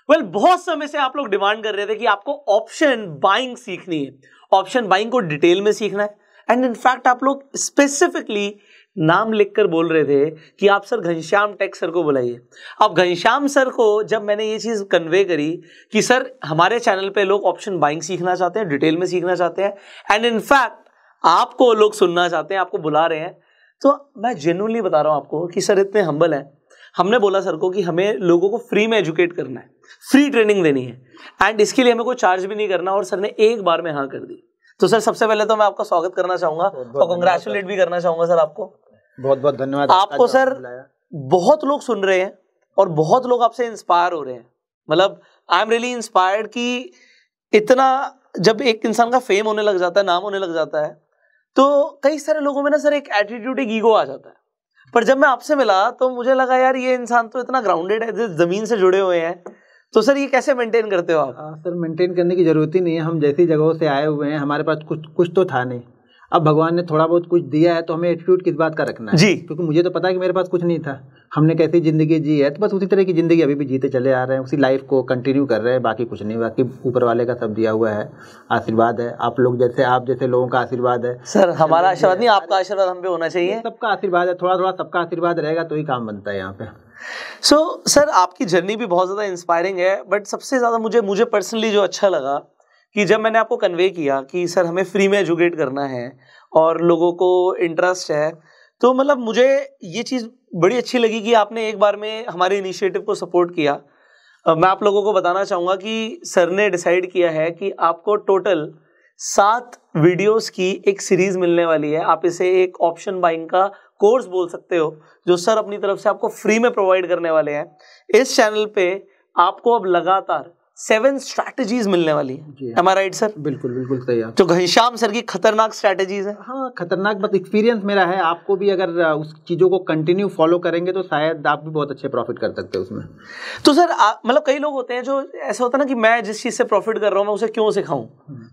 बहुत समय से आप लोग डिमांड कर रहे थे कि आपको ऑप्शन बाइंग सीखनी है, ऑप्शन बाइंग को डिटेल में सीखना है। एंड इनफैक्ट आप लोग स्पेसिफिकली नाम लिखकर बोल रहे थे कि आप सर घनश्याम टेक सर को बुलाइए। अब घनश्याम सर को जब मैंने ये चीज़ कन्वे करी कि सर हमारे चैनल पे लोग ऑप्शन बाइंग सीखना चाहते हैं, डिटेल में सीखना चाहते हैं, एंड इनफैक्ट आपको लोग सुनना चाहते हैं, आपको बुला रहे हैं, तो मैं जेन्युइनली बता रहा हूँ आपको कि सर इतने हम्बल हैं। हमने बोला सर को कि हमें लोगों को फ्री में एजुकेट करना है, फ्री ट्रेनिंग देनी है, एंड इसके लिए हमें कोई चार्ज भी नहीं करना, और सर ने एक बार में हाँ कर दी। तो सर सबसे पहले तो मैं आपका स्वागत करना चाहूंगा और कांग्रेचुलेट भी करना चाहूंगा सर आपको। बहुत बहुत धन्यवाद आपको सर। बहुत लोग सुन रहे हैं और बहुत लोग आपसे इंस्पायर हो रहे हैं, मतलब आई एम रियली इंस्पायर्ड कि इतना जब एक इंसान का फेम होने लग जाता है, नाम होने लग जाता है, तो कई सारे लोगों में ना सर एक एटीट्यूड, एक ईगो आ जाता है। पर जब मैं आपसे मिला तो मुझे लगा यार ये इंसान तो इतना ग्राउंडेड है, जमीन से जुड़े हुए हैं। तो सर ये कैसे मेंटेन करते हो आप? सर मेंटेन करने की जरूरत ही नहीं है, हम जैसी जगहों से आए हुए हैं, हमारे पास कुछ तो था नहीं। अब भगवान ने थोड़ा बहुत कुछ दिया है तो हमें एटीट्यूड किस बात का रखना है जी, क्योंकि मुझे तो पता है कि मेरे पास कुछ नहीं था, हमने कैसी जिंदगी जी है तो बस उसी तरह की जिंदगी अभी भी जीते चले आ रहे हैं, उसी लाइफ को कंटिन्यू कर रहे हैं, बाकी कुछ नहीं। बाकी ऊपर वाले का सब दिया हुआ है, आशीर्वाद है, आप जैसे लोगों का आशीर्वाद है। सर हमारा आशीर्वाद नहीं, आपका आशीर्वाद हम पे होना चाहिए। सबका आशीर्वाद है, थोड़ा थोड़ा सबका आशीर्वाद रहेगा तो ही काम बनता है यहाँ पे। सर आपकी जर्नी भी बहुत ज्यादा इंस्पायरिंग है, बट सबसे ज्यादा मुझे पर्सनली जो अच्छा लगा कि जब मैंने आपको कन्वे किया कि सर हमें फ्री में एजुकेट करना है और लोगों को इंटरेस्ट है, तो मतलब मुझे ये चीज़ बड़ी अच्छी लगी कि आपने एक बार में हमारे इनिशिएटिव को सपोर्ट किया। मैं आप लोगों को बताना चाहूँगा कि सर ने डिसाइड किया है कि आपको टोटल 7 वीडियोस की एक सीरीज मिलने वाली है। आप इसे एक ऑप्शन बाइंग का कोर्स बोल सकते हो, जो सर अपनी तरफ से आपको फ्री में प्रोवाइड करने वाले हैं। इस चैनल पे आपको अब लगातार 7 स्ट्रैटेजीज मिलने वाली है। Am I right, sir? बिल्कुल बिल्कुल सही है। तो घनश्याम सर की खतरनाक स्ट्रैटेजीज है। हाँ खतरनाक, बस एक्सपीरियंस मेरा है, आपको भी अगर उस चीज़ों को कंटिन्यू फॉलो करेंगे तो शायद आप भी बहुत अच्छे प्रॉफिट कर सकते हो उसमें। तो सर मतलब कई लोग होते हैं जो ऐसा होता है ना कि मैं जिस चीज़ से प्रॉफिट कर रहा हूँ मैं उसे क्यों सिखाऊं,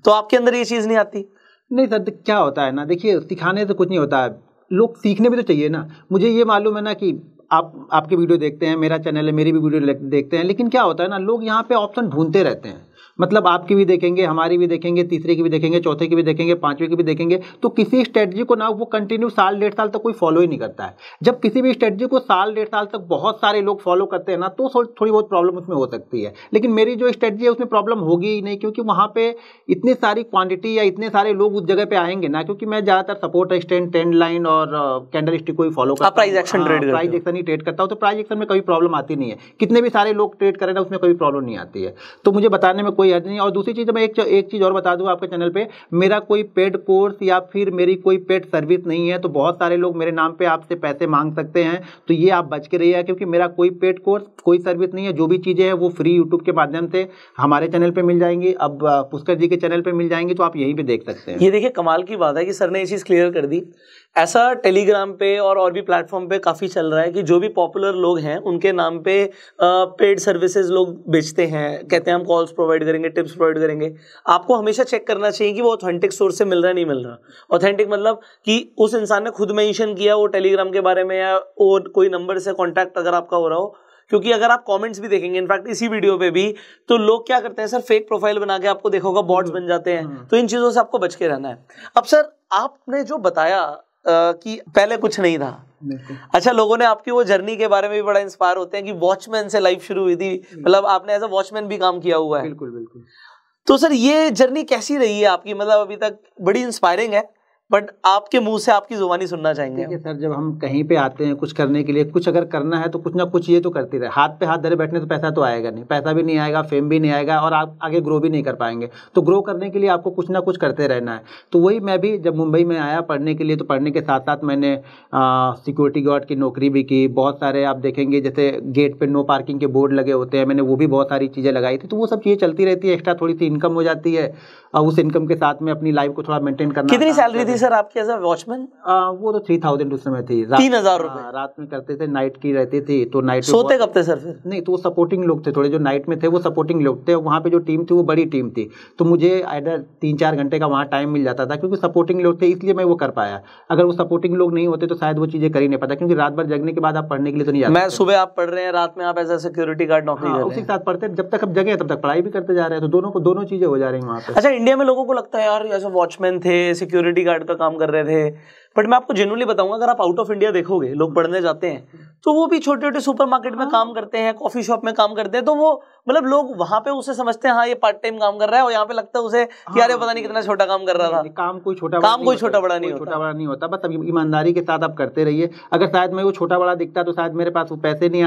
तो आपके अंदर ये चीज़ नहीं आती? नहीं सर, क्या होता है ना, देखिए सिखाने से कुछ नहीं होता है, लोग सीखने भी तो चाहिए ना। मुझे ये मालूम है ना कि आपके वीडियो देखते हैं, मेरा चैनल है, मेरी भी वीडियो देखते हैं, लेकिन क्या होता है ना, लोग यहाँ पे ऑप्शन ढूंढते रहते हैं। मतलब आपकी भी देखेंगे, हमारी भी देखेंगे, तीसरे की भी देखेंगे, चौथे की भी देखेंगे, पांचवें की भी देखेंगे, तो किसी स्ट्रेटजी को ना वो कंटिन्यू साल 1.5 साल तक कोई फॉलो ही नहीं करता है। जब किसी भी स्ट्रेटजी को साल 1.5 साल तक बहुत सारे लोग फॉलो करते हैं ना, तो थोड़ी बहुत प्रॉब्लम उसमें हो सकती है। लेकिन मेरी जो स्ट्रेटजी है उसमें प्रॉब्लम होगी ही नहीं, क्योंकि वहाँ पे इतनी सारी क्वांटिटी या इतने सारे लोग उस जगह पे आएंगे ना, क्योंकि मैं ज़्यादातर सपोर्ट स्टैंड, ट्रेंड लाइन और कैंडल स्टिक को ही फॉलो करता हूँ। प्राइस एक्शन ही ट्रेड करता हूँ, तो प्राइस एक्शन में कोई प्रॉब्लम आती नहीं है। कितने भी सारे लोग ट्रेड करें ना, उसमें कोई प्रॉब्लम नहीं आती है, तो मुझे बताने में कोई हर्ज नहीं। और दूसरी चीज़ मैं एक चीज़ और बता दूं आपके चैनल पे, मेरा कोई पेड कोर्स या फिर मेरी कोई पेड सर्विस नहीं है। तो बहुत सारे लोग मेरे नाम पे आपसे पैसे मांग सकते हैं, तो ये आप बच के रहिए, क्योंकि मेरा कोई पेड कोर्स, कोई सर्विस नहीं है। जो भी चीज़ें हैं वो फ्री यूट्यूब के माध्यम से हमारे चैनल पे मिल जाएंगी, अब पुष्कर जी के चैनल पे मिल जाएंगी, तो आप यहीं पे देख सकते हैं। ये देखिए कमाल की बात है कि सर ने ये चीज़ क्लियर कर दी। ऐसा टेलीग्राम पे और भी प्लेटफॉर्म पे काफ़ी चल रहा है कि जो भी पॉपुलर लोग हैं उनके नाम पे पेड सर्विसेज लोग बेचते हैं, कहते हैं हम कॉल्स प्रोवाइड करेंगे, टिप्स प्रोवाइड करेंगे। आपको हमेशा चेक करना चाहिए कि वो ऑथेंटिक सोर्स से मिल रहा है नहीं मिल रहा। ऑथेंटिक मतलब कि उस इंसान ने खुद मेंशन किया वो टेलीग्राम के बारे में, या और कोई नंबर से कॉन्टैक्ट अगर आपका हो रहा हो। क्योंकि अगर आप कमेंट्स भी देखेंगे, इनफैक्ट इसी वीडियो पे भी, तो लोग क्या करते हैं सर, फेक प्रोफाइल बना के आपको देखोगा बॉट्स बन जाते हैं। तो इन चीज़ों से आपको बच के रहना है। अब सर आपने जो बताया कि पहले कुछ नहीं था, अच्छा लोगों ने आपकी वो जर्नी के बारे में भी बड़ा इंस्पायर होते हैं कि वॉचमैन से लाइफ शुरू हुई थी, मतलब आपने एज अ वॉचमैन भी काम किया हुआ है। बिल्कुल बिल्कुल। तो सर ये जर्नी कैसी रही है आपकी, मतलब अभी तक बड़ी इंस्पायरिंग है, बट आपके मुंह से आपकी जुबानी सुनना चाहेंगे। देखिए सर, जब हम कहीं पे आते हैं कुछ करने के लिए, कुछ अगर करना है तो कुछ ना कुछ ये तो करते रहे। हाथ पे हाथ धरे बैठने तो पैसा तो आएगा नहीं, पैसा भी नहीं आएगा, फेम भी नहीं आएगा, और आप आगे ग्रो भी नहीं कर पाएंगे। तो ग्रो करने के लिए आपको कुछ ना कुछ करते रहना है। तो वही मैं भी जब मुंबई में आया पढ़ने के लिए, तो पढ़ने के साथ साथ मैंने सिक्योरिटी गार्ड की नौकरी भी की। बहुत सारे आप देखेंगे जैसे गेट पे नो पार्किंग के बोर्ड लगे होते हैं, मैंने वो भी बहुत सारी चीज़ें लगाई थी। तो वो सब चीज़ें चलती रहती है, एक्स्ट्रा थोड़ी सी इनकम हो जाती है, और उस इनकम के साथ में अपनी लाइफ को थोड़ा मेंटेन करना। कितनी सैलरी थी सर आपके एज अ वॉचमैन? वो तो 3000 उस समय थी। 3000 रुपए रात में करते थे, नाइट की रहती थी, तो नाइट सोते कब थे सर फिर? नहीं, तो वो सपोर्टिंग लोग थे, थोड़े जो नाइट में थे वो सपोर्टिंग लोग थे। वहाँ पे जो टीम थी वो बड़ी टीम थी, तो मुझे इधर 3-4 घंटे का वहाँ टाइम मिल जाता था, क्योंकि सपोर्टिंग लोग थे इसलिए मैं वो कर पाया। अगर वो सपोर्टिंग लोग नहीं होते तो शायद वो चीज़ें कर ही नहीं पाता, क्योंकि रात भर जगने के बाद आप पढ़ने के लिए तो नहीं जाते। मैं सुबह आप पढ़ रहे हैं, रात में आप एज अ सिक्योरिटी गार्ड नौकरी कर रहे हैं। उसी के साथ पढ़ते, जब तक अब जगह तब तक पढ़ाई भी करते जा रहे हैं, तो दोनों चीजें हो जा रही हैं वहाँ पे। अच्छा, इंडिया में लोगों को लगता है यार ऐसे वॉचमैन थे, सिक्योरिटी गार्ड का काम कर रहे थे, बट मैं आपको जेन्युइनली बताऊंगा, अगर आप आउट ऑफ इंडिया देखोगे, लोग पढ़ने जाते हैं तो वो भी छोटे छोटे सुपरमार्केट में काम करते हैं, कॉफी शॉप में काम करते हैं, तो वो मतलब लोग वहां पे उसे समझते हैं हाँ ये पार्ट टाइम काम कर रहा है, और यहाँ पे लगता है उसे कि यार पता नहीं कितना छोटा काम कर रहा था। काम कोई छोटा बड़ा नहीं होता, बस अब ईमानदारी के साथ आप करते रहिए। अगर शायद मैं वो छोटा बड़ा दिखता तो शायद मेरे पास वो पैसे नहीं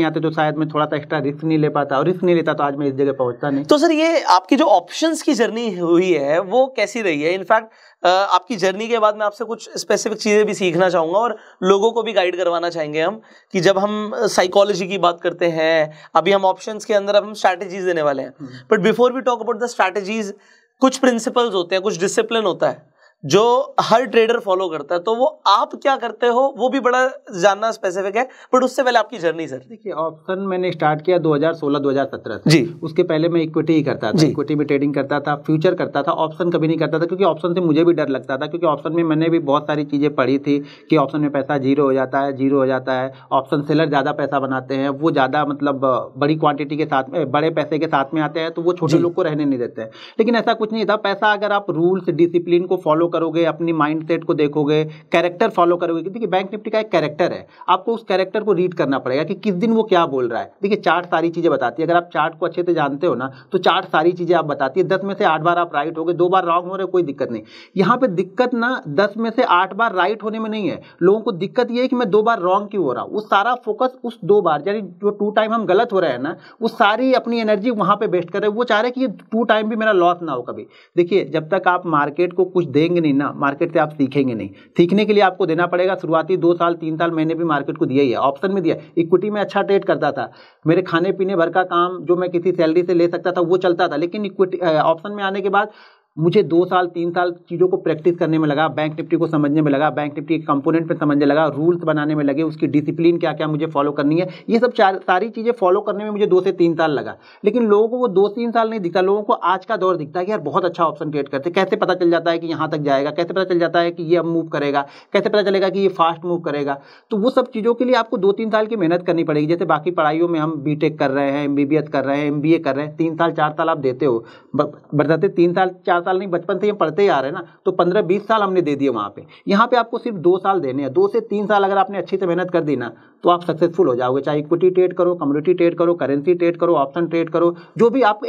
आते तो शायद मैं थोड़ा सा एक्स्ट्रा रिस्क नहीं ले पाता, और रिस्क नहीं लेता तो आज मैं इस जगह पहुंचता नहीं। तो सर ये आपकी जो ऑप्शंस की जर्नी हुई है वो कैसी रही है? इनफैक्ट आपकी जर्नी के बाद मैं आपसे कुछ स्पेसिफिक चीजें भी सीखना चाहूंगा और लोगों को भी गाइड करवाना चाहेंगे हम, कि जब हम साइकोलॉजी की बात करते हैं, अभी हम ऑप्शंस के अंदर अब हम स्ट्रैटेजीज देने वाले हैं, but before we talk about the strategies, कुछ प्रिंसिपल्स होते हैं, कुछ डिसिप्लिन होता है जो हर ट्रेडर फॉलो करता है, तो वो आप क्या करते हो वो भी बड़ा जानना स्पेसिफिक है, बट उससे पहले आपकी जर्नी सर। देखिए, ऑप्शन मैंने स्टार्ट किया 2016-2017 जी। उसके पहले मैं इक्विटी ही करता था, इक्विटी में ट्रेडिंग करता था, फ्यूचर करता था, ऑप्शन कभी नहीं करता था, क्योंकि ऑप्शन से मुझे भी डर लगता था, क्योंकि ऑप्शन में मैंने भी बहुत सारी चीज़ें पढ़ी थी कि ऑप्शन में पैसा जीरो हो जाता है, ऑप्शन सेलर ज़्यादा पैसा बनाते हैं, वो ज़्यादा मतलब बड़ी क्वांटिटी के साथ में, बड़े पैसे के साथ में आते हैं, तो वो छोटे लोग को रहने नहीं देते हैं। लेकिन ऐसा कुछ नहीं था, पैसा अगर आप रूल्स डिसिप्लिन को फॉलो करोगे, अपनी माइंडसेट को देखोगे, कैरेक्टर फॉलो करोगे। देखिए, बैंक निफ्टी का एक कैरेक्टर है, आपको उस कैरेक्टर को रीड करना पड़ेगा कि किस दिन वो क्या बोल रहा है। देखिए, चार्ट सारी चीजें बताती है, अगर आप चार्ट को अच्छे से जानते हो ना, तो चार्ट सारी चीजें आप बताती है। 10 में से 8 बार आप राइट हो गए, 2 बार रॉन्ग हो रहे, कोई दिक्कत नहीं। यहाँ पे दिक्कत ना 10 में से 8 बार राइट होने में नहीं है, लोगों को दिक्कत ये है कि मैं 2 बार रॉन्ग क्यों हो रहा हूँ। वो सारा फोकस उस 2 बार, यानी जो 2 टाइम हम गलत हो रहे हैं ना, वो सारी अपनी एनर्जी वहां पे वेस्ट कर रहे हैं। वो चाह रहे हैं कि ये 2 टाइम भी मेरा लॉस ना हो कभी। देखिए, जब तक आप मार्केट को कुछ देंगे नहीं ना, मार्केट से आप सीखेंगे नहीं। सीखने के लिए आपको देना पड़ेगा। शुरुआती 2 साल 3 साल मैंने भी मार्केट को दिया ही है, ऑप्शन में दिया। इक्विटी में अच्छा ट्रेड करता था, मेरे खाने पीने भर का काम जो मैं किसी सैलरी से ले सकता था वो चलता था, लेकिन इक्विटी ऑप्शन में आने के बाद मुझे 2 साल 3 साल चीज़ों को प्रैक्टिस करने में लगा, बैंक निफ्टी को समझने में लगा, बैंक निफ्टी के कंपोनेंट पे समझने लगा, रूल्स बनाने में लगे, उसकी डिसिप्लिन क्या क्या मुझे फॉलो करनी है। ये सब सारी चीज़ें फॉलो करने में मुझे 2 से 3 साल लगा। लेकिन लोगों को वो 2-3 साल नहीं दिखता, लोगों को आज का दौर दिखता है कि यार बहुत अच्छा ऑप्शन ट्रेड करते, कैसे पता चल जाता है कि यहाँ तक जाएगा, कैसे पता चल जाता है कि ये अब मूव करेगा, कैसे पता चलेगा कि ये फास्ट मूव करेगा। तो वो सब चीज़ों के लिए आपको 2-3 साल की मेहनत करनी पड़ेगी। जैसे बाकी पढ़ाइयों में हम बीटेक कर रहे हैं, MBBS कर रहे हैं, MBA कर रहे हैं, 3 साल 4 साल आप देते हो, बताते 3 साल 4 साल नहीं, बचपन से पढ़ते ही आ रहे हैं ना, तो 15-20 साल हमने दे दिए वहाँ पे। यहाँ पे आपको सिर्फ 2 साल देने हैं। 2 से 3 साल अगर आपने अच्छी से मेहनत कर दी ना, तो आप सक्सेसफुल हो जाओगे। चाहे इक्विटी ट्रेड करो, कमोडिटी ट्रेड करो, करेंसी ट्रेड करो, ऑप्शन ट्रेड करो, जो भी आप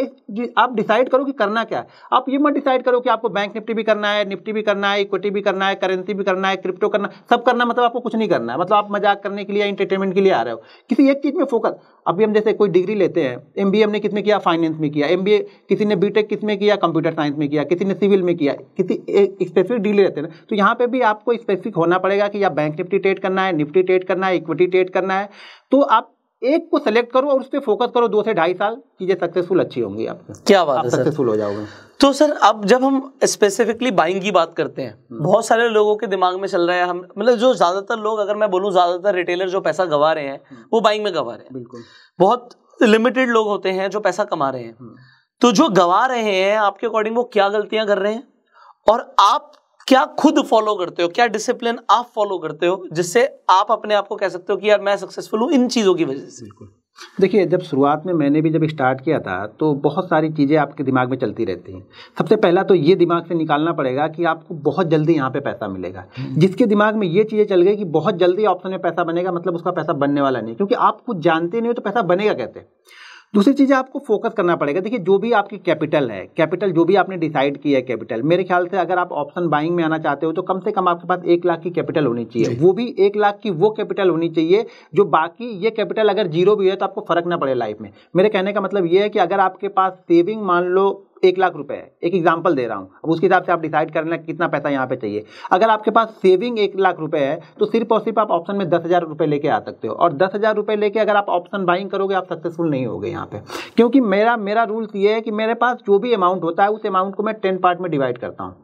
डिसाइड करो कि करना क्या है। आप ये मत डिसाइड करो कि आपको बैंक निफ्टी भी करना है, निफ्टी भी करना है, इक्विटी भी करना है, करेंसी भी करना है, क्रिप्टो करना, सब करना, मतलब आपको कुछ नहीं करना है, मतलब आप मजाक करने के लिए या एंटरटेनमेंट के लिए आ रहे हो। किसी एक चीज में फोकस। अभी हम जैसे कोई डिग्री लेते हैं, MBA हमने किस में किया, फाइनेंस में किया, MBA किसी ने बीटेक किस में किया, कंप्यूटर साइंस में किया, किसी ने सिविल में किया, किसी स्पेसिफिक डिग्री लेते हैं ना, तो यहाँ पे भी आपको स्पेसिफिक होना पड़ेगा कि या बैंक निफ्टी ट्रेड करना है, निफ्टी ट्रेड करना है, इक्विटी ट्रेड करना है। तो आप एक को सेलेक्ट करो और उस पर फोकस करो। 2 से 2.5 साल चीजें सक्सेसफुल अच्छी होंगी आपकी। क्या बात है, सक्सेसफुल हो जाओगे। तो सर, अब जब हम स्पेसिफिकली बाइंग की बात करते हैं, बहुत सारे लोगों के दिमाग में चल रहा है, हम मतलब जो ज्यादातर लोग, अगर मैं बोलूं ज्यादातर रिटेलर जो पैसा गवा रहे हैं वो बाइंग में गवा रहे हैं। बिल्कुल, बहुत लिमिटेड लोग होते हैं जो पैसा कमा रहे हैं। तो जो गवा रहे हैं, आपके अकॉर्डिंग वो क्या गलतियां कर रहे हैं, और आप क्या खुद फॉलो करते हो, क्या डिसिप्लिन आप फॉलो करते हो जिससे आप अपने आप को कह सकते हो कि यार मैं सक्सेसफुल हूं इन चीजों की वजह से? बिल्कुल। देखिए, जब शुरुआत में मैंने भी जब स्टार्ट किया था तो बहुत सारी चीज़ें आपके दिमाग में चलती रहती हैं। सबसे पहला तो ये दिमाग से निकालना पड़ेगा कि आपको बहुत जल्दी यहाँ पे पैसा मिलेगा। जिसके दिमाग में ये चीज़ें चल गई कि बहुत जल्दी ऑप्शन में पैसा बनेगा, मतलब उसका पैसा बनने वाला नहीं, क्योंकि आप कुछ जानते नहीं हो तो पैसा बनेगा कैसे। दूसरी चीज़ आपको फोकस करना पड़ेगा। देखिए, जो भी आपकी कैपिटल है, कैपिटल जो भी आपने डिसाइड किया है कैपिटल, मेरे ख्याल से अगर आप ऑप्शन बाइंग में आना चाहते हो तो कम से कम आपके पास 1 लाख की कैपिटल होनी चाहिए। वो भी 1 लाख की वो कैपिटल होनी चाहिए जो बाकी ये कैपिटल अगर जीरो भी है तो आपको फर्क ना पड़े लाइफ में। मेरे कहने का मतलब ये है कि अगर आपके पास सेविंग मान लो 1 लाख रुपए है, एक एग्जांपल दे रहा हूं, अब उसके हिसाब से आप डिसाइड करना कितना पैसा यहाँ पे चाहिए। अगर आपके पास सेविंग 1 लाख रुपए है तो सिर्फ और सिर्फ आप ऑप्शन में 10,000 रुपए लेके आ सकते हो, और 10,000 रुपए लेके अगर आप ऑप्शन बाइंग करोगे आप सक्सेसफुल नहीं होगे यहाँ पे। क्योंकि मेरा रूल्स ये है कि मेरे पास जो भी अमाउंट होता है उस अमाउंट को मैं 10 पार्ट में डिवाइड करता हूँ।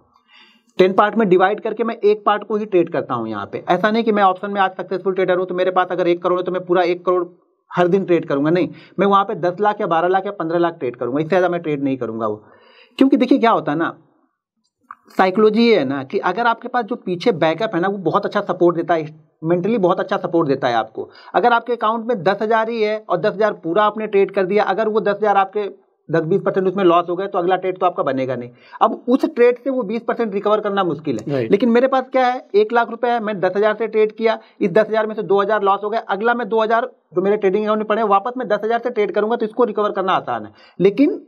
10 पार्ट में डिवाइड करके मैं एक पार्ट को ही ट्रेड करता हूँ यहाँ पे। ऐसा नहीं कि मैं ऑप्शन में आज सक्सेसफुल ट्रेडर हूँ तो मेरे पास अगर 1 करोड़ है तो मैं पूरा 1 करोड़ हर दिन ट्रेड करूंगा, नहीं, मैं वहाँ पे 10 लाख या 12 लाख या 15 लाख ट्रेड करूंगा, इससे ज़्यादा मैं ट्रेड नहीं करूंगा वो। क्योंकि देखिए क्या होता है ना, साइकोलॉजी ये है ना कि अगर आपके पास जो पीछे बैकअप है ना वो बहुत अच्छा सपोर्ट देता है, मेंटली बहुत अच्छा सपोर्ट देता है आपको। अगर आपके अकाउंट में 10,000 ही है और 10,000 पूरा आपने ट्रेड कर दिया, अगर वो 10,000 आपके 10-20% उसमें लॉस हो गए तो अगला ट्रेड तो आपका बनेगा नहीं। अब उस ट्रेड से वो 20% रिकवर करना मुश्किल है। लेकिन मेरे पास क्या है, 1 लाख रुपए है, मैं 10,000 से ट्रेड किया, इस 10,000 में से 2,000 लॉस हो गए, अगला मैं 2,000 जो मेरे ट्रेडिंग अकाउंट में पड़े वापस मैं 10,000 से ट्रेड करूंगा, तो इसको रिकवर करना आसान है। लेकिन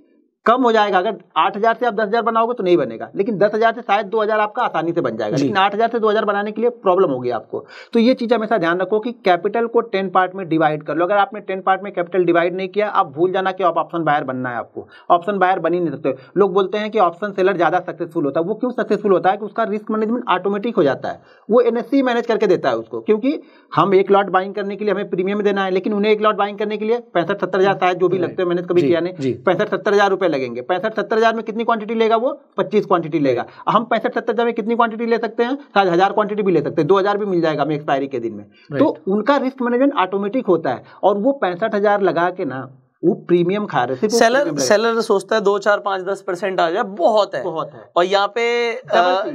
कम हो जाएगा, अगर 8,000 से आप 10,000 बनाओगे तो नहीं बनेगा, लेकिन 10,000 से शायद 2,000 आपका आसानी से बन जाएगा, लेकिन 8,000 से 2,000 बनाने के लिए प्रॉब्लम होगी आपको। तो ये चीज़ हमेशा ध्यान रखो कि कैपिटल को 10 पार्ट में डिवाइड कर लो। अगर आपने 10 पार्ट में कैपिटल डिवाइड नहीं किया, आप भूल जाना कि आप ऑप्शन बायर बनना है, आपको ऑप्शन बायर बन ही नहीं सकते। लोग बोलते हैं कि ऑप्शन सेलर ज़्यादा सक्सेसफुल होता है, वो क्यों सक्सेसफुल होता है कि उसका रिस्क मैनेजमेंट ऑटोमेटिक हो जाता है, वो NSE मैनेज करके देता है उसको। क्योंकि हम 1 लॉट बाइंग करने के लिए हमें प्रीमियम देना है, लेकिन उन्हें 1 लॉट बाइंग करने के लिए 65-70 हज़ार शायद जो भी लगते हैं, मैंने कभी किया नहीं, 65-70 हज़ार रुपए लगेंगे। 65-70 हज़ार में कितनी क्वांटिटी लेगा वो? 25 क्वांटिटी लेगा। हम 65-70 हज़ार में कितनी क्वांटिटी ले सकते हैं? शायद 1000 क्वांटिटी भी ले सकते हैं, 2000 भी मिल जाएगा हमें एक्सपायरी के दिन में। तो उनका रिस्क मैनेजमेंट ऑटोमेटिक होता है, और वो 65,000 लगा के ना वो प्रीमियम खा रहे थे। सेलर सोचता है 2, 4, 5, 10% आ जाए बहुत है, और यहाँ पे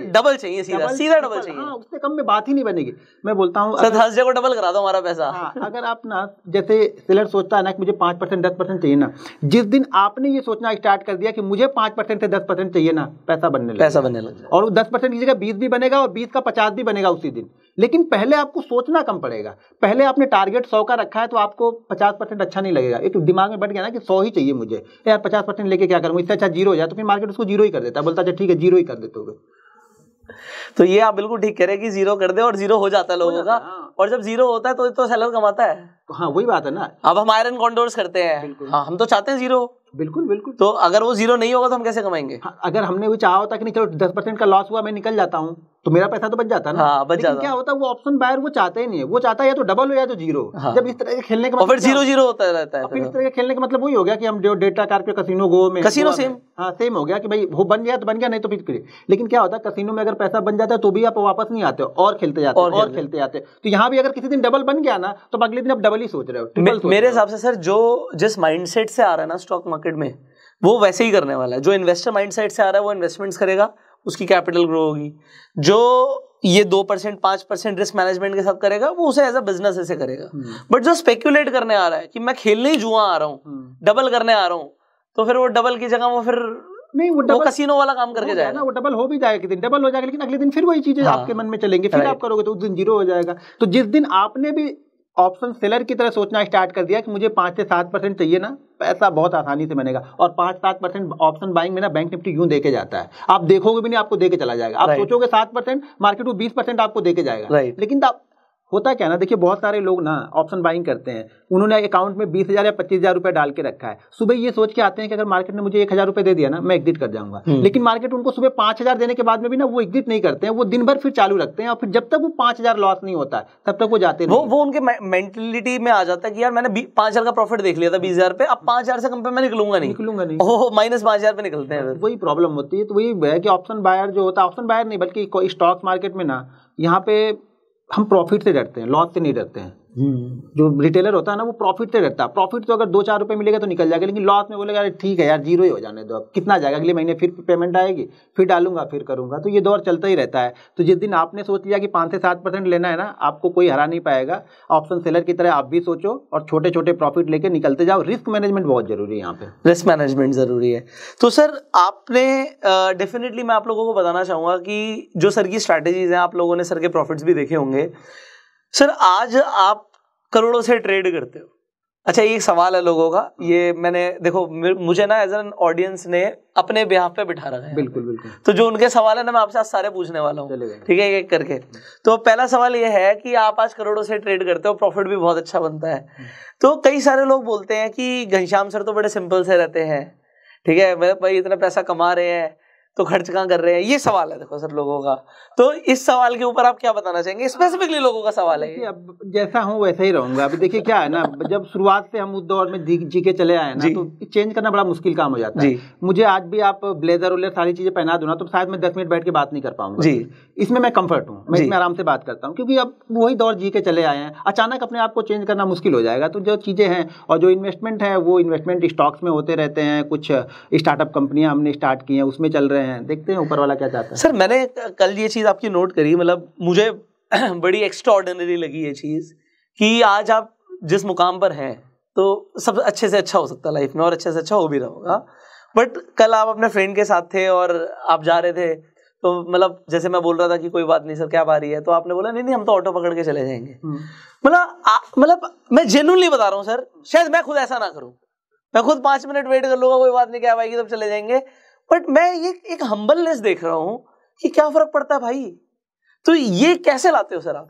डबल चाहिए, सीधा डबल चाहिए। हाँ, उससे कम में बात ही नहीं बनेगी। मैं बोलता हूँ सर हर जगह डबल करा दो हमारा पैसा। हाँ, अगर आप ना, जैसे सेलर सोचता है ना कि मुझे 5% 10% चाहिए ना, जिस दिन आपने ये सोचना स्टार्ट कर दिया कि मुझे 5% से 10% चाहिए ना, पैसा बनने लगेगा। और 10% की जगह 20 भी बनेगा और 20 का 50 भी बनेगा उसी दिन। लेकिन पहले आपको सोचना कम पड़ेगा। पहले आपने टारगेट 100 का रखा है तो आपको 50% अच्छा नहीं लगेगा। एक दिमाग में बैठ गया ना कि 100 ही चाहिए मुझे, यार 50% लेके क्या करूंगा, इससे अच्छा 0 हो जाए, तो फिर मार्केट उसको 0 ही कर देता है, बोलता है ठीक है 0 ही कर देते हो। तो ये आप बिल्कुल ठीक कह रहे हैं कि 0 कर दे, और 0 हो जाता है लोगों का। और जब 0 होता है तो सेलर कमाता है। हाँ, वही बात है ना। अब हम आयरन कॉन्डोर्स करते हैं, हाँ, हम तो चाहते हैं 0। बिल्कुल। तो अगर वो 0 नहीं होगा तो हम कैसे कमाएंगे? हाँ, अगर हमने वो चाहा होता कि नहीं चलो 10% का लॉस हुआ, मैं निकल जाता हूँ, तो मेरा पैसा तो बच जाता ना। हाँ, बच जाता। क्या होता है, वो ऑप्शन बायर वो चाहते ही नहीं है, वो चाहता है या तो डबल हो या तो 0। हाँ। जब इस तरह के खेलने का मतलब फिर 0-0 होता रहता है। फिर इस तरह के खेलने का मतलब वही हो गया कि हम जो डेटा कार पे कसिनो गो में, कसिनो सेम, हाँ सेम हो गया कि भाई वो बन गया तो बन गया, नहीं तो फिर। लेकिन क्या होता है, कसिनो में अगर पैसा बन जाता है तो भी आप वापस नहीं आते हो, और खेलते जाते और खेलते जाते। तो यहाँ भी अगर किसी दिन डबल बन गया ना, तो अगले दिन आप डबल ही सोच रहे हो। मेरे हिसाब से सर जो जिस माइंडसेट से आ रहा है ना स्टॉक मार्केट में, वो वैसे ही करने वाला है। जो इन्वेस्टर माइंडसेट से आ रहा है वो इन्वेस्टमेंट्स करेगा, उसकी कैपिटल ग्रो होगी। जो ये 2% 5% रिस्क मैनेजमेंट के साथ करेगा, वो उसे एज अ बिजनेस ऐसे करेगा। बट जो स्पेक्यूलेट करने आ रहा है कि मैं खेलने ही जुआ आ रहा हूँ, डबल करने आ रहा हूँ, तो फिर वो डबल की जगह वो फिर नहीं, वो कसिनो वाला काम करके जाएगा ना। वो डबल हो भी जाएगा, दिन डबल हो जाएगा, लेकिन अगले दिन फिर वही चीजें आपके मन में चलेंगे, फिर आप करोगे तो उस दिन 0 हो जाएगा। तो जिस दिन आपने भी ऑप्शन सेलर की तरह सोचना स्टार्ट कर दिया कि मुझे 5 से 7% चाहिए ना, पैसा बहुत आसानी से बनेगा। और 5-7% ऑप्शन बाइंग में ना बैंक निफ्टी यूं देके जाता है, आप देखोगे भी नहीं, आपको देके चला जाएगा। आप सोचोगे 7%, मार्केट वो 20% आपको देके जाएगा। लेकिन होता क्या ना, देखिए बहुत सारे लोग ना ऑप्शन बाइंग करते हैं, उन्होंने अकाउंट में 20,000 या 25,000 रुपए डाल के रखा है। सुबह ये सोच के आते हैं कि अगर मार्केट ने मुझे 1,000 रुपए दे दिया ना, मैं एग्जिट कर जाऊंगा। लेकिन मार्केट उनको सुबह 5,000 देने के बाद में भी ना वो एग्जिट नहीं करते हैं, वो दिन भर फिर चालू रखते हैं, और फिर जब तक वो 5,000 लॉस नहीं होता है तब तक वो जाते नहीं। वो उनके मेंटेलिटी में आ जाता है कि यार मैंने 5,000 का प्रॉफिट देख लिया था 20,000 पे, अब 5,000 से कम पे मैं निकलूंगा नहीं। माइनस 5,000 पे निकलते हैं, वही प्रॉब्लम होती है। तो वही है कि ऑप्शन बायर जो होता है, ऑप्शन बायर नहीं बल्कि स्टॉक मार्केट में ना, यहाँ पे हम प्रॉफिट से डरते हैं, लॉस से नहीं डरते हैं। जो रिटेलर होता है ना, वो प्रॉफिट से डरता है। प्रॉफिट तो अगर 2-4 रुपए मिलेगा तो निकल जाएगा, लेकिन लॉस में बोलेगा ठीक है यार 0 ही हो जाने दो, अब कितना जाएगा, अगले महीने फिर पेमेंट आएगी, फिर डालूंगा, फिर करूंगा। तो ये दौर चलता ही रहता है। तो जिस दिन आपने सोच लिया कि 5 से 7% लेना है ना, आपको कोई हरा नहीं पाएगा। ऑप्शन सेलर की तरह आप भी सोचो और छोटे छोटे प्रॉफिट लेके निकलते जाओ। रिस्क मैनेजमेंट बहुत जरूरी है यहाँ पे, रिस्क मैनेजमेंट जरूरी है। तो सर आपने डेफिनेटली मैं आप लोगों को बताना चाहूंगा कि जो सर की स्ट्रैटेजीज हैं, आप लोगों ने सर के प्रॉफिट्स भी देखे होंगे। सर आज आप करोड़ों से ट्रेड करते हो। अच्छा, ये एक सवाल है लोगों का, ये मैंने देखो मुझे ना एज एन ऑडियंस ने अपने बिहाफ पे बिठा रखा है। बिल्कुल। तो जो उनके सवाल है ना, मैं आपसे आज सारे पूछने वाला हूँ, ठीक है, एक करके। तो पहला सवाल ये है कि आप आज करोड़ों से ट्रेड करते हो, प्रॉफिट भी बहुत अच्छा बनता है। तो कई सारे लोग बोलते हैं कि घनश्याम सर तो बड़े सिंपल से रहते हैं, ठीक है, मेरे भाई इतना पैसा कमा रहे हैं, तो खर्च कहाँ कर रहे हैं, ये सवाल है देखो सर लोगों का। तो इस सवाल के ऊपर आप क्या बताना चाहेंगे, स्पेसिफिकली लोगों का सवाल है ये। अब जैसा हूँ वैसा ही रहूंगा। अभी देखिए क्या है ना, जब शुरुआत से हम उस दौर में जी के चले आए ना, तो चेंज करना बड़ा मुश्किल काम हो जाता है। मुझे आज भी आप ब्लेजर उलेजर सारी चीजें पहना दो ना, तो शायद मैं 10 मिनट बैठ के बात नहीं कर पाऊंगा। इसमें मैं कंफर्ट हूँ, मैं इसमें आराम से बात करता हूँ, क्योंकि अब वही दौर जी के चले आए हैं। अचानक अपने आप को चेंज करना मुश्किल हो जाएगा। तो जो चीजें हैं और जो इन्वेस्टमेंट है, वो इन्वेस्टमेंट स्टॉक्स में होते रहते हैं। कुछ स्टार्टअप कंपनियां हमने स्टार्ट की हैं, उसमें चल रहे हैं, देखते हैं ऊपर वाला क्या चाहता है। सर मैंने कल ये चीज आपकी नोट करी, मतलब मुझे बड़ी एक्स्ट्राऑर्डिनरी लगी ये चीज कि आज आप जिस मुकाम पर हैं तो सब अच्छे से अच्छा हो सकता है लाइफ में, और अच्छे से अच्छा हो भी रहा होगा। बट कल आप अपने फ्रेंड के साथ थे और आप जा रहे थे, तो मतलब जैसे मैं बोल रहा था कि कोई बात नहीं सर क्या बारी है, तो आपने बोला नहीं हम तो ऑटो पकड़ के चले जाएंगे। मतलब मैं जेन्युइनली बता रहा हूँ सर, शायद मैं खुद ऐसा ना करूँ, मैं खुद 5 मिनट वेट कर लूंगा, कोई बात नहीं क्या आएगी तब चले जाएंगे। बट मैं ये एक हम्बलनेस देख रहा हूँ कि क्या फर्क पड़ता है भाई। तो ये कैसे लाते हो सर आप?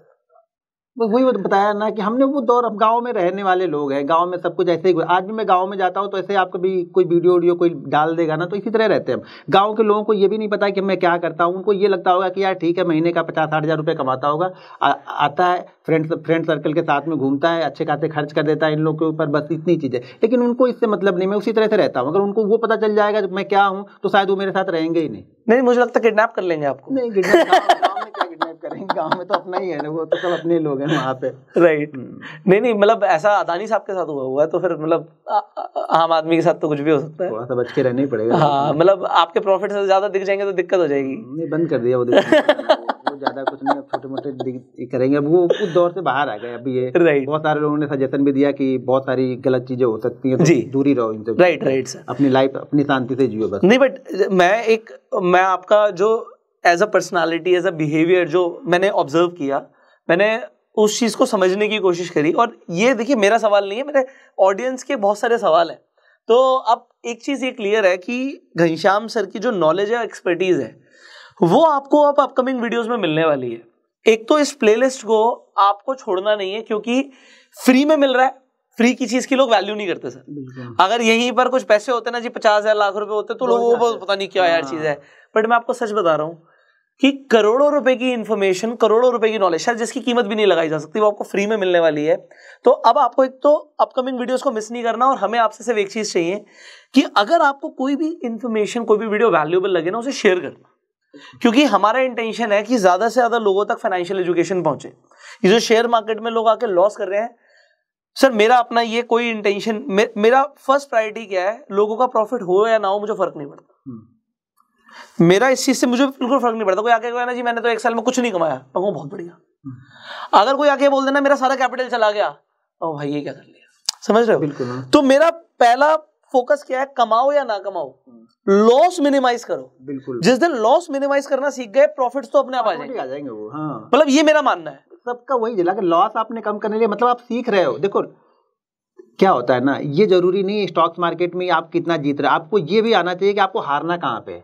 वही बताया ना कि हमने वो दौर, अब गांव में रहने वाले लोग हैं, गांव में सब कुछ ऐसे ही। आज भी मैं गांव में जाता हूं तो ऐसे आप कभी कोई वीडियो कोई डाल देगा ना, तो इसी तरह रहते हैं हम। गांव के लोगों को ये भी नहीं पता कि मैं क्या करता हूं। उनको ये लगता होगा कि यार ठीक है, महीने का 50-60 हज़ार रुपये कमाता होगा, आता है फ्रेंड सर्कल के साथ में घूमता है, अच्छे खासे खर्च कर देता है इन लोगों के ऊपर, बस इतनी चीज़ें। लेकिन उनको इससे मतलब नहीं, मैं उसी तरह से रहता हूँ। अगर उनको वो पता चल जाएगा मैं क्या हूँ, तो शायद वो मेरे साथ रहेंगे ही नहीं। मुझे लगता है किडनैप कर लेंगे आपको। नहीं, गाँव में क्या किडनैप करेंगे, गाँव में तो अपना ही है ना, वो तो सब अपने लोग हैं वहाँ पे। राइट। नहीं मतलब ऐसा अदानी साहब के साथ हुआ है, तो फिर मतलब आम आदमी के साथ तो कुछ भी हो सकता है। थोड़ा सा बच के रहना ही पड़ेगा। हाँ, मतलब आपके प्रॉफिट से ज्यादा दिख जाएंगे तो दिक्कत हो जाएगी। नहीं, बंद कर दिया वो ज्यादा कुछ नहीं, छोटे मोटे करेंगे। अब वो उस दौर से बाहर आ गए। अभी ये बहुत सारे लोगों ने सजेशन भी दिया कि बहुत सारी गलत चीजें हो सकती हैं, तो दूरी रहो इनसे। राइट सर, अपनी लाइफ अपनी शांति से जियो बस। नहीं बट मैं आपका जो as a personality, as a behaviour जो मैंने ऑब्जर्व किया, मैंने उस चीज को समझने की कोशिश करी। और ये देखिए मेरा सवाल नहीं है, मेरे ऑडियंस के बहुत सारे सवाल हैं। तो अब एक चीज ये क्लियर है कि घनश्याम सर की जो नॉलेज है, एक्सपर्टीज है, वो आपको अब अपकमिंग वीडियोस में मिलने वाली है। एक तो इस प्लेलिस्ट को आपको छोड़ना नहीं है, क्योंकि फ्री में मिल रहा है। फ्री की चीज की लोग वैल्यू नहीं करते सर। अगर यहीं पर कुछ पैसे होते ना जी, 50,000 लाख रुपए होते तो लोगों को पता नहीं क्या यार चीज है। बट मैं आपको सच बता रहा हूँ कि करोड़ों रुपए की इंफॉर्मेशन, करोड़ों रुपए की नॉलेज, शायद जिसकी कीमत भी नहीं लगाई जा सकती, वो आपको फ्री में मिलने वाली है। तो अब आपको एक तो अपकमिंग वीडियोस को मिस नहीं करना, और हमें आपसे सिर्फ एक चीज चाहिए कि अगर आपको कोई भी इंफॉर्मेशन, कोई भी वीडियो वैल्यूएबल लगे ना, उसे शेयर करना। क्योंकि हमारा इंटेंशन है कि ज्यादा से ज्यादा लोगों तक फाइनेंशियल एजुकेशन पहुंचे। ये जो शेयर मार्केट में लोग आके लॉस कर रहे हैं सर, मेरा अपना ये कोई इंटेंशन, मेरा फर्स्ट प्रायोरिटी क्या है, लोगों का प्रॉफिट हो या ना हो मुझे फर्क नहीं पड़ता। मेरा इस चीज से मुझे बिल्कुल फर्क नहीं पड़ता। कोई आके कहना जी मैंने तो 1 साल में कुछ नहीं कमाया, मैं कहूँ बहुत बढ़िया। अगर कोई आके बोल देना मेरा सारा कैपिटल चला गया, तो भाई ये क्या कर लिया, समझ रहे हो? बिल्कुल। तो मेरा पहला फोकस क्या है, कमाओ या ना कमाओ, लॉस मिनिमाइज करो। बिल्कुल। जिस दिन लॉस मिनिमाइज करना सीख गए, प्रॉफिट्स तो अपने आप आ जाएंगे वो। हाँ, मतलब ये मेरा मानना है। सबका वही जिला कि लॉस आपने कम करने के लिए, मतलब आप सीख रहे हो। देखो क्या होता है ना, ये जरूरी नहीं स्टॉक्स मार्केट में आप कितना जीत रहे हो, आपको ये भी आना चाहिए कि आपको हारना कहाँ पे।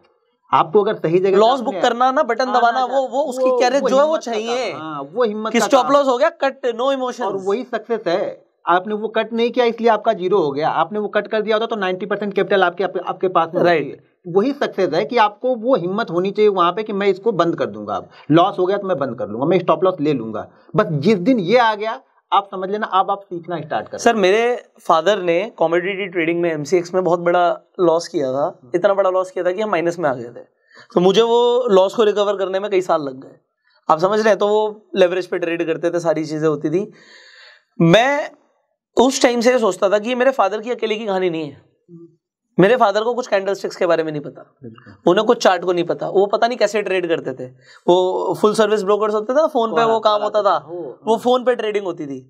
आपको अगर सही जगह लॉस बुक करना ना, बटन दबाना, वो उसकी कैरेज जो है वो चाहिए। वो हिम्मत कि स्टॉप लॉस हो गया, कट, नो इमोशन। और वही सक्सेस है। आपने वो कट नहीं किया इसलिए आपका 0 हो गया। आपने वो कट कर दिया होता तो 90% कैपिटल आपके पास में होती है। वही सक्सेस है कि आपको वो हिम्मत होनी चाहिए वहां पे कि मैं इसको बंद कर दूंगा। अब लॉस हो गया तो मैं बंद कर लूंगा, मैं स्टॉप लॉस ले लूंगा। बस जिस दिन ये आ गया, आप समझ लेना अब आप सीखना स्टार्ट कर। सर मेरे फादर ने कमोडिटी ट्रेडिंग में, MCX में बहुत बड़ा लॉस किया था। इतना बड़ा लॉस किया था कि हम माइनस में आ गए थे। तो मुझे वो लॉस को रिकवर करने में कई साल लग गए, आप समझ रहे हैं। तो वो लेवरेज पे ट्रेड करते थे, सारी चीजें होती थी। मैं उस टाइम से सोचता था कि ये मेरे फादर की अकेले की कहानी नहीं है। मेरे फादर को कुछ कैंडलस्टिक्स के बारे में नहीं पता, उन्हें कुछ चार्ट को नहीं पता, वो पता नहीं कैसे ट्रेड करते थे। वो फुल सर्विस ब्रोकर्स होते थे ना, फोन पे वो काम होता था, वो फोन पे ट्रेडिंग होती थी।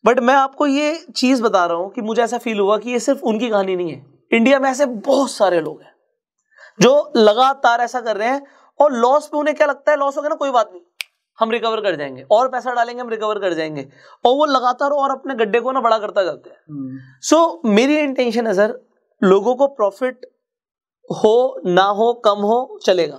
बट मैं आपको ये चीज बता रहा हूं कि मुझे ऐसा फील हुआ कि ये सिर्फ उनकी कहानी नहीं है। इंडिया में ऐसे बहुत सारे लोग हैं जो लगातार ऐसा कर रहे हैं, और लॉस पे उन्हें क्या लगता है, लॉस हो गया ना कोई बात नहीं, हम रिकवर कर जाएंगे, और पैसा डालेंगे हम रिकवर कर जाएंगे, और वो लगातार और अपने गड्ढे को ना बड़ा करता जाते हैं। सो मेरी इंटेंशन है सर, लोगों को प्रॉफिट हो ना हो, कम हो, चलेगा,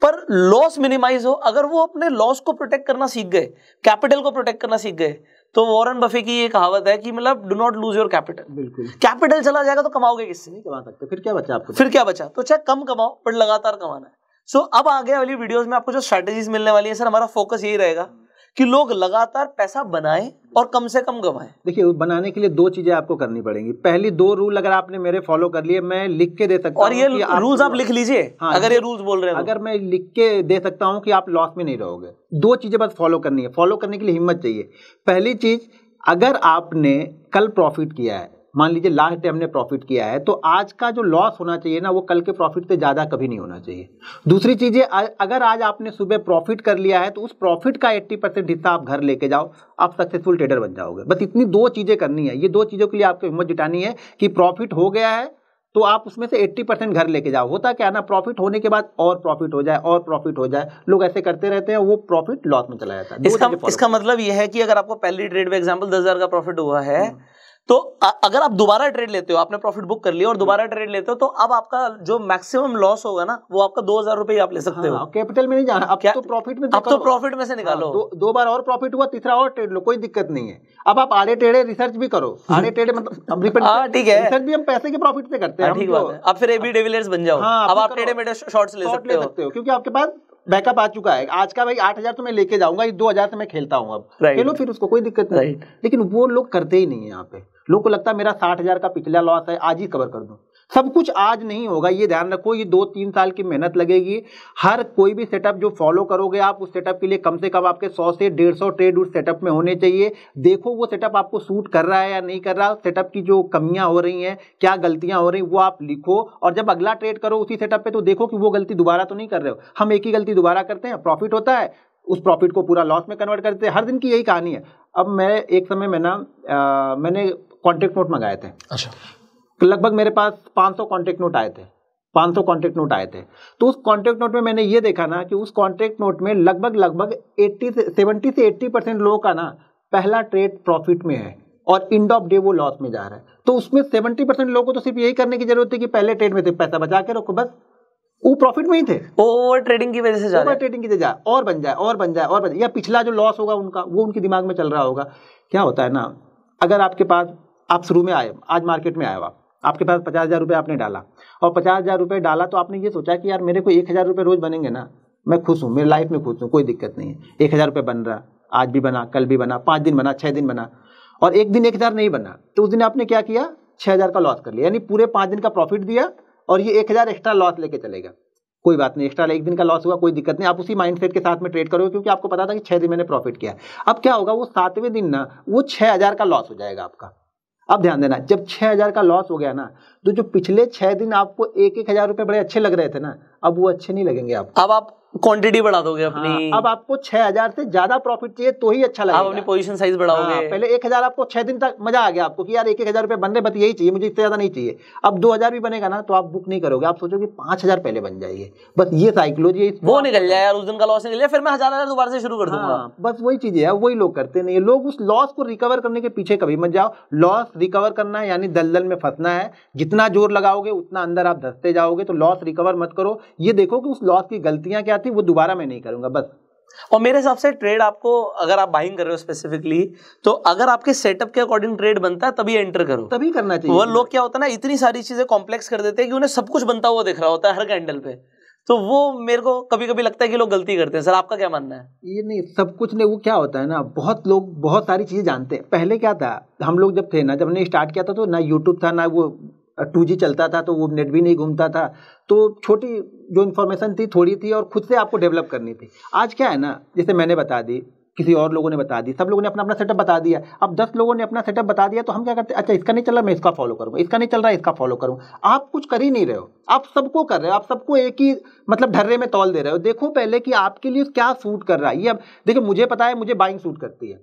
पर लॉस मिनिमाइज हो। अगर वो अपने लॉस को प्रोटेक्ट करना सीख गए, कैपिटल को प्रोटेक्ट करना सीख गए, तो वॉरेन बफे की ये कहावत है कि मतलब do not lose your capital. बिल्कुल। कैपिटल चला जाएगा तो कमाओगे किससे? नहीं कमा सकते, फिर क्या बचा आपको? फिर क्या बचा? तो चाहे कम कमाओ पर लगातार कमाना है। सो अब आगे वाली वीडियोस में आपको जो स्ट्रेटेजीज मिलने वाली है सर, हमारा फोकस यही रहेगा कि लोग लगातार पैसा बनाएं और कम से कम कमाएं। देखिए बनाने के लिए दो चीजें आपको करनी पड़ेंगी। पहली दो रूल अगर आपने मेरे फॉलो कर लिए, मैं लिख के दे सकता हूं, और ये रूल्स आप लिख लीजिए। हाँ, अगर ये रूल्स बोल रहे हैं अगर मैं लिख के दे सकता हूं कि आप लॉस में नहीं रहोगे। दो चीजें बस फॉलो करनी है। फॉलो करने के लिए हिम्मत चाहिए। पहली चीज, अगर आपने कल प्रॉफिट किया है, मान लीजिए लास्ट डे हमने प्रॉफिट किया है, तो आज का जो लॉस होना चाहिए ना वो कल के प्रॉफिट से ज्यादा कभी नहीं होना चाहिए। दूसरी चीज है, अगर आज आपने सुबह प्रॉफिट कर लिया है तो उस प्रॉफिट का 80% हिस्सा आप घर लेके जाओ, आप सक्सेसफुल ट्रेडर बन जाओगे। बस इतनी दो चीजें करनी है। ये दो चीजों के लिए आपको हिम्मत जुटानी है कि प्रॉफिट हो गया है तो आप उसमें से 80% घर लेके जाओ। होता क्या है ना, प्रॉफिट होने के बाद और प्रॉफिट हो जाए और प्रॉफिट हो जाए, लोग ऐसे करते रहते हैं, वो प्रॉफिट लॉस में चला जाता है। इसका मतलब यह है कि अगर आपको पहली ट्रेड में एग्जांपल 10,000 का प्रॉफिट हुआ है तो अगर आप दोबारा ट्रेड लेते हो, आपने प्रॉफिट बुक कर लिया और दोबारा ट्रेड लेते हो, तो अब आपका जो मैक्सिमम लॉस होगा ना वो आपका 2,000 रुपए आप ले सकते हो। कैपिटल में नहीं जाना, अब तो प्रॉफिट में, अब तो प्रॉफिट में से निकालो। दो बार और प्रॉफिट हुआ, तीसरा और ट्रेड लो, कोई दिक्कत नहीं है। अब आप आड़े टेढ़े रिसर्च भी करो। आड़े टेढ़े मतलब ठीक है, रिसर्च भी हम पैसे के प्रॉफिट से करते हैं। ठीक बात है। अब फिर एबी डिविलियर्स बन जाओ। अब आप टेढ़े मेढ़े शॉर्ट्स ले सकते हो क्योंकि आपके पास बैकअप आ चुका है। आज का भाई 8,000 तो मैं लेके जाऊंगा, 2,000 से मैं खेलता हूँ। अब खेलो फिर, उसको कोई दिक्कत नहीं। लेकिन वो लोग करते ही नहीं है। यहाँ पे लोग को लगता है मेरा 60,000 का पिछला लॉस है, आज ही कवर कर दूं। सब कुछ आज नहीं होगा, ये ध्यान रखो। ये 2-3 साल की मेहनत लगेगी। हर कोई भी सेटअप जो फॉलो करोगे आप, उस सेटअप के लिए कम से कम आपके 100 से 150 ट्रेड उस सेटअप में होने चाहिए। देखो वो सेटअप आपको सूट कर रहा है या नहीं कर रहा। सेटअप की जो कमियां हो रही हैं, क्या गलतियां हो रही, वो आप लिखो। और जब अगला ट्रेड करो उसी सेटअप पे, तो देखो कि वो गलती दोबारा तो नहीं कर रहे हो। हम एक ही गलती दोबारा करते हैं, प्रॉफिट होता है, उस प्रॉफिट को पूरा लॉस में कन्वर्ट करते हैं। हर दिन की यही कहानी है। अब मैं एक समय में ना मैंने कॉन्ट्रैक्ट नोट मंगाए थे। अच्छा। लगभग मेरे पास 500 कॉन्ट्रैक्ट नोट आए थे। 500 कॉन्ट्रैक्ट नोट आए थे। तो उस कॉन्ट्रैक्ट नोट में मैंने ये देखा ना कि उस कॉन्ट्रैक्ट नोट में लगभग 70 से 80% लोगों का ना पहला ट्रेड प्रॉफिट में है और एंड ऑफ डे वो लॉस में जा रहा है। तो उसमें 70% लोगों को तो सिर्फ यही करने की जरूरत है कि पहले ट्रेड में से पैसा बचा के रखो, बस वो प्रॉफिट में ही थे। ओवर ट्रेडिंग की वजह से जा रहा है। ओवर ट्रेडिंग की वजह से और बन जाए और बन जाए और बन जाए, या पिछला जो लॉस होगा उनका, वो उनके दिमाग में चल रहा होगा। क्या होता है ना, अगर आपके पास, आप शुरू में आए, आज मार्केट में आए हो, आपके पास 50,000 रुपये आपने डाला, और 50,000 रुपये डाला तो आपने ये सोचा कि यार मेरे को 1,000 रुपये रोज बनेंगे ना, मैं खुश हूँ, मेरी लाइफ में खुश हूँ, कोई दिक्कत नहीं है। 1,000 रुपये बन रहा, आज भी बना, कल भी बना, 5 दिन बना, 6 दिन बना, और एक दिन 1,000 नहीं बना, तो उस दिन आपने क्या किया, 6,000 का लॉस कर लिया। यानी पूरे 5 दिन का प्रॉफिट दिया और ये 1,000 एक्स्ट्रा लॉस लेके चलेगा। कोई बात नहीं, एक्स्ट्रा एक दिन का लॉस हुआ, कोई दिक्कत नहीं। आप उसी माइंडसेट के साथ में ट्रेड करोगे, क्योंकि आपको पता था कि 6 दिन मैंने प्रॉफिट किया। अब क्या होगा, वो 7वें दिन ना वो 6,000 का लॉस हो जाएगा आपका। अब ध्यान देना, जब 6,000 का लॉस हो गया ना, तो जो पिछले 6 दिन आपको 1,000 रुपए बड़े अच्छे लग रहे थे ना, अब वो अच्छे नहीं लगेंगे आपको। अब आप क्वांटिटी बढ़ा दोगे अपनी। हाँ, अब आपको 6,000 से ज्यादा प्रॉफिट चाहिए तो ही अच्छा लगेगा। आप अपनी पोजीशन साइज बढ़ाओगे। हाँ, पहले 1,000 आपको 6 दिन तक मजा आ गया आपको कि यार 1,000 रुपए बन रहे, बस यही चाहिए मुझे, इससे ज्यादा नहीं चाहिए। अब 2,000 भी बनेगा ना तो आप बुक नहीं करोगे, आप सोचोगे 5,000 पहले बन जाइए। बस ये साइकोलॉजी, वो निकल जाए यार, उस दिन का लॉस निकल जाए, फिर मैं 1,000 दोबारा से शुरू कर दूंगा। बस वही चीजें है, वही लोग करते नहीं है। लोग उस लॉस को रिकवर करने के पीछे कभी मत जाओ। लॉस रिकवर करना है यानी दलदल में फंसना है। जितना जोर लगाओगे उतना अंदर आप धंसते जाओगे। तो लॉस रिकवर मत करो, ये देखो कि उस लॉस की गलतियां क्या थी, वो दोबारा मैं नहीं करूंगा, बस। और मेरे हिसाब से ट्रेड आपको, अगर आप बाइंग कर रहे हो स्पेसिफिकली, तो अगर आपके सेटअप के अकॉर्डिंग ट्रेड बनता है तभी एंटर करो, तभी करना चाहिए। वो लोग क्या होता है ना, इतनी सारी चीजें कॉम्प्लेक्स कर देते हैं कि उन्हें सब कुछ बनता हुआ दिख रहा होता है हर कैंडल पे। तो वो मेरे को कभी कभी लगता है कि लोग गलती करते हैं। सर आपका क्या मानना है? ये नहीं, सब कुछ नहीं, वो क्या होता है ना, बहुत लोग बहुत सारी चीजें जानते हैं। पहले क्या था, हम लोग जब थे ना, जब हमने स्टार्ट किया था तो ना यूट्यूब था, ना वो 2G चलता था, तो वो नेट भी नहीं घूमता था। तो छोटी जो इन्फॉर्मेशन थी थोड़ी थी और खुद से आपको डेवलप करनी थी। आज क्या है ना, जैसे मैंने बता दी, किसी और लोगों ने बता दी, सब लोगों ने अपना अपना सेटअप बता दिया। अब 10 लोगों ने अपना सेटअप बता दिया तो हम क्या करते हैं, अच्छा इसका नहीं चल रहा मैं इसका फॉलो करूंगा, इसका नहीं चल रहा इसका फॉलो करूंगा। आप कुछ कर ही नहीं रहे हो, आप सबको कर रहे हो, आप सबको एक ही मतलब ढर्रे में तौल दे रहे हो। देखो पहले कि आपके लिए क्या सूट कर रहा है। ये अब देखो, मुझे पता है मुझे बाइंग सूट करती है,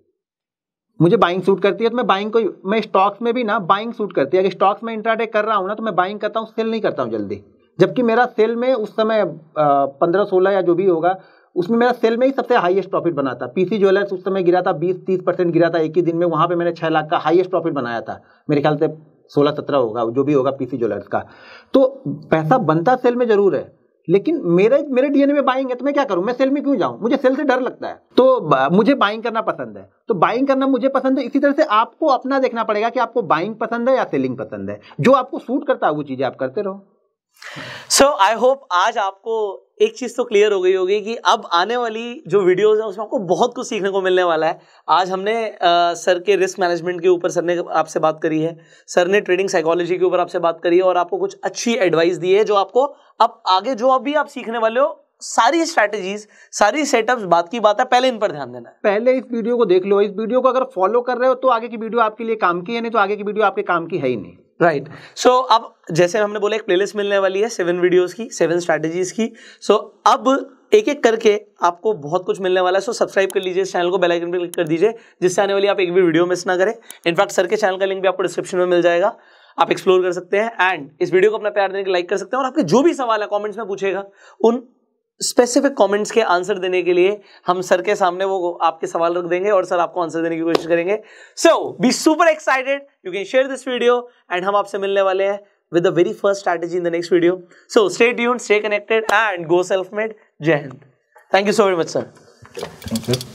मुझे बाइंग सूट करती है, तो मैं बाइंग को, मैं स्टॉक्स में भी ना बाइंग सूट करती है। अगर स्टॉक्स में इंट्राडे कर रहा हूँ ना तो मैं बाइंग करता हूँ, सेल नहीं करता हूँ जल्दी। जबकि मेरा सेल में उस समय 15-16 या जो भी होगा, उसमें मेरा सेल में ही सबसे हाईएस्ट प्रॉफिट बना था। पीसी ज्वेलर्स उस समय गिरा था, 20-30% गिरा था एक ही दिन में। वहां पे मैंने 6 लाख का हाईएस्ट प्रॉफिट बनाया था, मेरे ख्याल से 16-17 होगा जो भी होगा पीसी ज्वेलर्स का। तो पैसा बनता सेल में जरूर है, लेकिन मेरे डीएनए में बाइंग है, तो मैं क्या करूं? मैं सेल में क्यों जाऊं? मुझे सेल से डर लगता है, तो मुझे बाइंग करना पसंद है। तो बाइंग करना मुझे पसंद है। इसी तरह से आपको अपना देखना पड़ेगा कि आपको बाइंग पसंद है या सेलिंग पसंद है। जो आपको सूट करता है वो चीजें आप करते रहो। सो आई होप आज आपको एक चीज तो क्लियर हो गई होगी कि अब आने वाली जो वीडियोस है उसमें आपको बहुत कुछ सीखने को मिलने वाला है। आज हमने सर के रिस्क मैनेजमेंट के ऊपर सर ने आपसे बात करी है, सर ने ट्रेडिंग साइकोलॉजी के ऊपर आपसे बात करी है और आपको कुछ अच्छी एडवाइस दी है जो आपको अब आगे जो अभी आप सीखने वाले हो, सारी स्ट्रैटेजीज, सारी सेटअप्स, बात की बात है, पहले इन पर ध्यान देना है। पहले इस वीडियो को देख लो। इस वीडियो को अगर फॉलो कर रहे हो तो आगे की वीडियो आपके लिए काम की है, नहीं तो आगे की वीडियो आपके काम की है ही नहीं। राइट। सो अब जैसे हमने बोला एक प्लेलिस्ट मिलने वाली है 7 वीडियोस की, 7 स्ट्रैटेजीज की। सो अब एक एक करके आपको बहुत कुछ मिलने वाला है। सो सब्सक्राइब कर लीजिए इस चैनल को, बेल आइकन पे क्लिक कर दीजिए जिससे आने वाली आप एक भी वीडियो मिस ना करें। इनफैक्ट सर के चैनल का लिंक भी आपको डिस्क्रिप्शन में मिल जाएगा, आप एक्सप्लोर कर सकते हैं। एंड इस वीडियो को अपना प्यार देने के लाइक कर सकते हैं और आपके जो भी सवाल है कमेंट्स में पूछेगा, उन स्पेसिफिक कमेंट्स के आंसर देने के लिए हम सर के सामने वो आपके सवाल रख देंगे और सर आपको आंसर देने की कोशिश करेंगे। So be super excited, you can share this video and हम आपसे मिलने वाले हैं with the very first strategy in the next video. So stay tuned, stay connected and go self-made. Jai Hind. Thank you so very much, sir. Thank you.